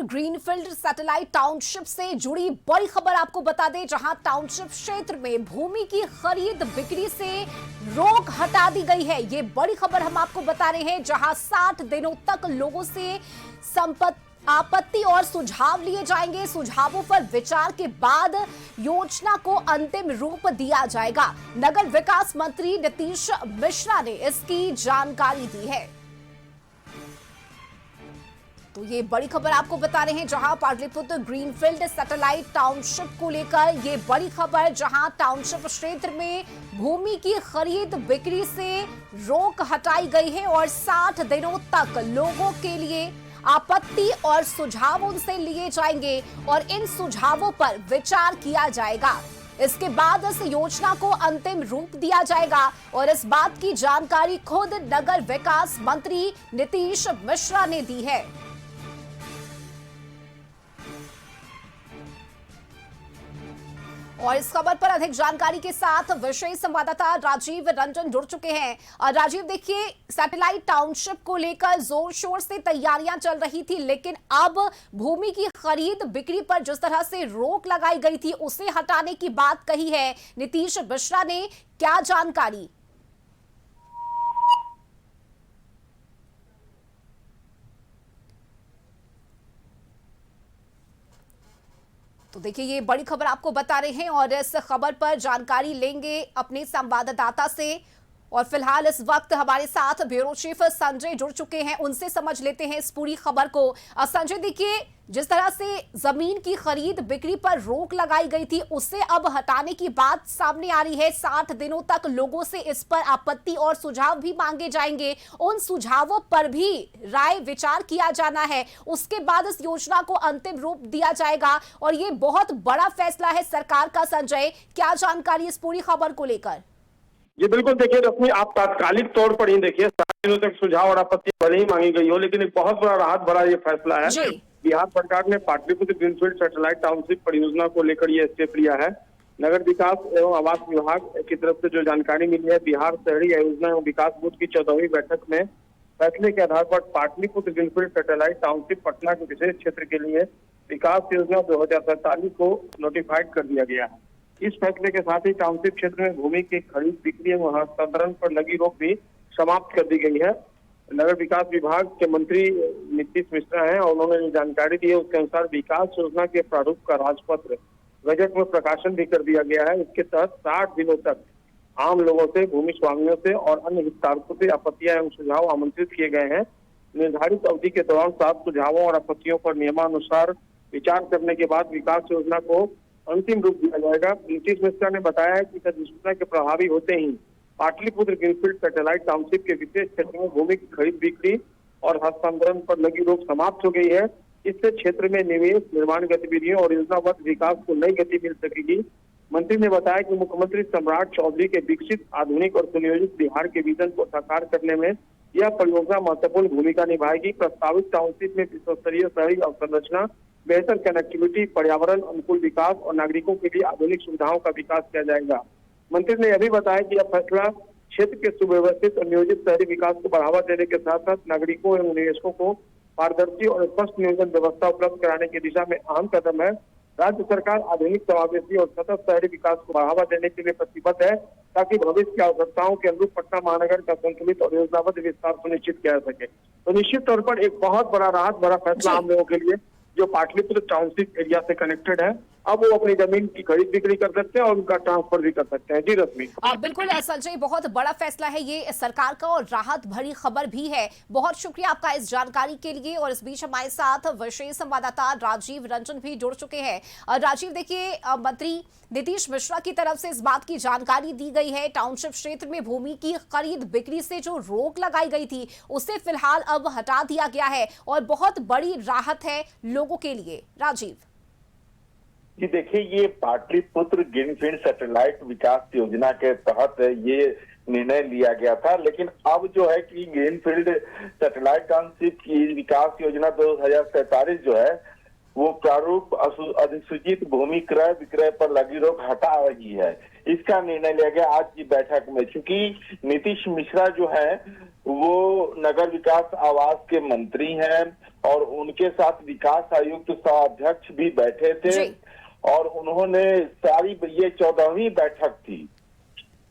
Greenfield satellite township से जुड़ी बड़ी खबर आपको बता दें, जहां टाउनशिप क्षेत्र में भूमि की खरीद बिक्री से रोक हटा दी गई है। ये बड़ी खबर हम आपको बता रहे हैं, जहां 60 दिनों तक लोगों से आपत्ति और सुझाव लिए जाएंगे। सुझावों पर विचार के बाद योजना को अंतिम रूप दिया जाएगा। नगर विकास मंत्री नीतीश मिश्रा ने इसकी जानकारी दी है। तो ये बड़ी खबर आपको बता रहे हैं, जहां पाटलिपुत्र ग्रीनफील्ड सैटेलाइट टाउनशिप को लेकर ये बड़ी खबर, जहां टाउनशिप क्षेत्र में भूमि की खरीद बिक्री से रोक हटाई गई है और 60 दिनों तक लोगों के लिए आपत्ति और सुझाव उनसे लिए जाएंगे और इन सुझावों पर विचार किया जाएगा। इसके बाद इस योजना को अंतिम रूप दिया जाएगा और इस बात की जानकारी खुद नगर विकास मंत्री नीतीश मिश्रा ने दी है। और इस खबर पर अधिक जानकारी के साथ विशेष संवाददाता राजीव रंजन जुड़ चुके हैं। और राजीव, देखिए, सैटेलाइट टाउनशिप को लेकर जोर शोर से तैयारियां चल रही थी, लेकिन अब भूमि की खरीद बिक्री पर जिस तरह से रोक लगाई गई थी उसे हटाने की बात कही है नीतीश मिश्रा ने। क्या जानकारी? तो देखिए, ये बड़ी खबर आपको बता रहे हैं और इस खबर पर जानकारी लेंगे अपने संवाददाता से। और फिलहाल इस वक्त हमारे साथ ब्यूरो चीफ संजय जुड़ चुके हैं, उनसे समझ लेते हैं इस पूरी खबर को। संजय, देखिए, जिस तरह से जमीन की खरीद बिक्री पर रोक लगाई गई थी उसे अब हटाने की बात सामने आ रही है। 60 दिनों तक लोगों से इस पर आपत्ति और सुझाव भी मांगे जाएंगे। उन सुझावों पर भी राय विचार किया जाना है। उसके बाद इस योजना को अंतिम रूप दिया जाएगा और ये बहुत बड़ा फैसला है सरकार का। संजय, क्या जानकारी इस पूरी खबर को लेकर? जी बिल्कुल, देखिए रश्मि, आप तात्कालिक तौर पर ही देखिए 60 दिनों तक सुझाव और आपत्ति भले ही मांगी गई हो, लेकिन एक बहुत बड़ा राहत भरा ये फैसला है। बिहार सरकार ने पाटलिपुत्र ग्रीनफील्ड सैटेलाइट टाउनशिप परियोजना को लेकर ये स्टेप लिया है। नगर विकास एवं आवास विभाग की तरफ से जो जानकारी मिली है, बिहार शहरी योजना एवं विकास बोर्ड की 14वीं बैठक में फैसले के आधार पर Pataliputra greenfield satellite township Patna के विशेष क्षेत्र के लिए विकास योजना 2047 को नोटिफाइड कर दिया गया है। इस फैसले के साथ ही टाउनशिप क्षेत्र में भूमि की खरीद बिक्री एवं हस्तांतरण पर लगी रोक भी समाप्त कर दी गई है। नगर विकास विभाग के मंत्री नीतीश मिश्रा हैं और उन्होंने जो जानकारी दी है उसके अनुसार विकास योजना के प्रारूप का राजपत्र गजट में प्रकाशन भी कर दिया गया है। इसके तहत 60 दिनों तक आम लोगों से, भूमि स्वामियों से और अन्य हितधारकों से आपत्तियां एवं सुझाव आमंत्रित किए गए हैं। निर्धारित अवधि के दौरान 7 सुझावों और आपत्तियों पर नियमानुसार विचार करने के बाद विकास योजना को अंतिम रूप दिया जाएगा। नीतीश मिश्रा ने बताया है कि अधिसूचना के प्रभावी होते ही पाटलिपुत्र ग्रीनफील्ड सैटेलाइट टाउनशिप के विशेष क्षेत्र में भूमि की खरीद बिक्री और हस्तांतरण पर लगी रोक समाप्त हो गई है। इससे क्षेत्र में निवेश, निर्माण गतिविधियों और योजनाबद्ध विकास को नई गति मिल सकेगी। मंत्री ने बताया कि मुख्यमंत्री सम्राट चौधरी के विकसित, आधुनिक और सुनियोजित बिहार के विजन को साकार करने में यह परियोजना महत्वपूर्ण भूमिका निभाएगी। प्रस्तावित टाउनशिप में विश्वस्तरीय शहरी अवसंरचना, बेहतर कनेक्टिविटी, पर्यावरण अनुकूल विकास और नागरिकों के लिए आधुनिक सुविधाओं का विकास किया जाएगा। मंत्री ने यह भी बताया कि यह फैसला क्षेत्र के सुव्यवस्थित और नियोजित शहरी विकास को बढ़ावा देने के साथ साथ नागरिकों एवं निवेशकों को पारदर्शी और स्पष्ट नियोजन व्यवस्था उपलब्ध कराने की दिशा में अहम कदम है। राज्य सरकार आधुनिक, समावेशी और सतत शहरी विकास को बढ़ावा देने के लिए प्रतिबद्ध है, ताकि भविष्य की आवश्यकताओं के अनुरूप पटना महानगर का संतुलित और योजनाबद्ध विस्तार सुनिश्चित किया जा सके। तो निश्चित तौर पर एक बहुत बड़ा राहत भरा फैसला हम लोगों के लिए, जो पाटलिपुत्र टाउनशिप एरिया से कनेक्टेड है। अब वो अपनी जमीन की खरीद बिक्री कर सकते हैं और उनका ट्रांसफर भी कर सकते हैं। जी रश्मि, बिल्कुल संजय, बहुत बड़ा फैसला है ये सरकार का और राहत भरी खबर भी है। बहुत शुक्रिया आपका इस जानकारी के लिए। और इस बीच हमारे साथ विशेष संवाददाता राजीव रंजन भी जुड़ चुके हैं। राजीव, देखिए, मंत्री नीतीश मिश्रा की तरफ से इस बात की जानकारी दी गई है, टाउनशिप क्षेत्र में भूमि की खरीद बिक्री से जो रोक लगाई गई थी उसे फिलहाल अब हटा दिया गया है और बहुत बड़ी राहत है लोगों के लिए। राजीव जी देखिए, ये पाटलिपुत्र ग्रीनफील्ड सैटेलाइट विकास योजना के तहत ये निर्णय लिया गया था, लेकिन अब जो है कि ग्रीनफील्ड सैटेलाइट टाउनशिप की विकास योजना 2047 जो है वो प्रारूप अधिसूचित भूमि क्रय विक्रय पर लगी रोक हटा रही है। इसका निर्णय लिया गया आज की बैठक में। चूंकि नीतीश मिश्रा जो है वो नगर विकास आवास के मंत्री हैं और उनके साथ विकास आयुक्त सह अध्यक्ष भी बैठे थे और उन्होंने सारी ये 14वीं बैठक थी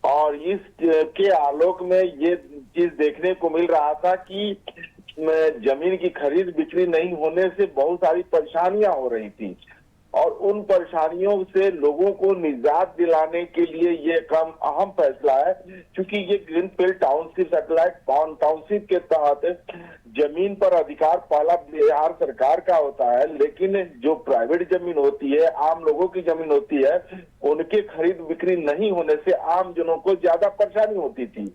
और इस के आलोक में ये चीज देखने को मिल रहा था कि जमीन की खरीद बिक्री नहीं होने से बहुत सारी परेशानियां हो रही थी और उन परेशानियों से लोगों को निजात दिलाने के लिए ये काम अहम फैसला है। क्योंकि ये ग्रीनफील्ड टाउनशिप सैटेलाइट टाउनशिप के तहत जमीन पर अधिकार पहला बिहार सरकार का होता है, लेकिन जो प्राइवेट जमीन होती है, आम लोगों की जमीन होती है, उनके खरीद बिक्री नहीं होने से आम जनों को ज्यादा परेशानी होती थी।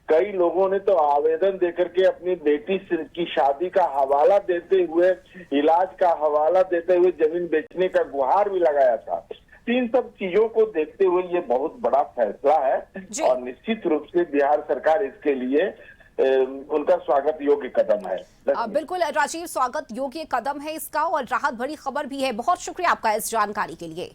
कई लोगों ने तो आवेदन देकर के अपनी बेटी की शादी का हवाला देते हुए, इलाज का हवाला देते हुए जमीन बेचने का गुहार भी लगाया था। इन सब चीजों को देखते हुए ये बहुत बड़ा फैसला है और निश्चित रूप से बिहार सरकार इसके लिए उनका स्वागत योग्य कदम है। बिल्कुल राजीव, स्वागत योग्य कदम है इसका और राहत भरी खबर भी है। बहुत शुक्रिया आपका इस जानकारी के लिए।